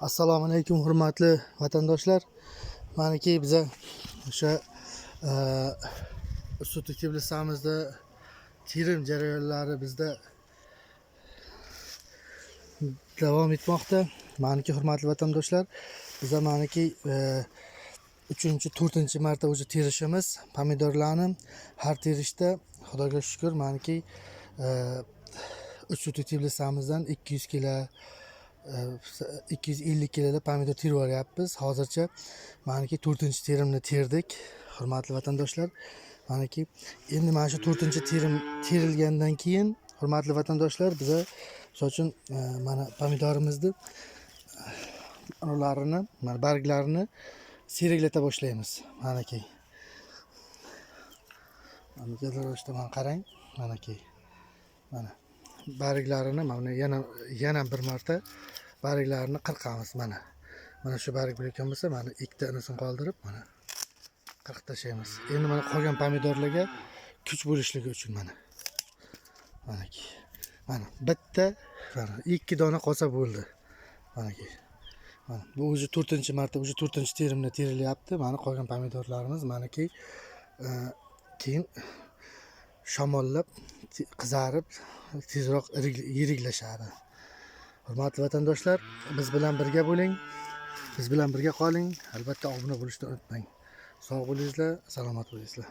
Assalomu alaykum hurmatli vatandoshlar. Maniki biza o'sha sut ekiblissamizda terim jarayonlari bizda davom etmoqda. Maniki hurmatli vatandoshlar, biza maniki 3-4 marta o'sha terishimiz pomidorlarni. Har terishda Xudoga shukr maniki sut ekiblissamizdan 200 kilo 250 kiloda pomidor terib olyapmiz. Hozircha maniki 4-terimni terdik. Hurmatli vatandoshlar, maniki endi mana shu 4-terim terilgandan keyin hurmatli vatandoshlar, biza misol uchun mana pomidorimizni ularni, mana barglarini siyraklata boshlaymiz. Maniki mana qarang, maniki mana barglarini mana yana bir marta barglarini qirqamiz. Mana shu barg bo'layotgan bo'lsa, mana ikkita inisini qoldirib mana qirqib tashlaymiz. Endi mana qolgan pomidorlarga kuch bo'lishligi uchun mana bitta mana 2 dona qolsa bo'ldi. Maniki mana bu o'zi 4-marta, o'zi 4-terimda terilyapti. Mana qolgan pomidorlarimiz maniki keyin shamollab qizarib tezroq yiriklashadi. Hurmatli vatandoshlar, biz bilan birga bo'ling, biz bilan birga qoling. Albatta obuna bo'lishni unutmang. Sog' bo'lingizlar, salomat bo'lingizlar.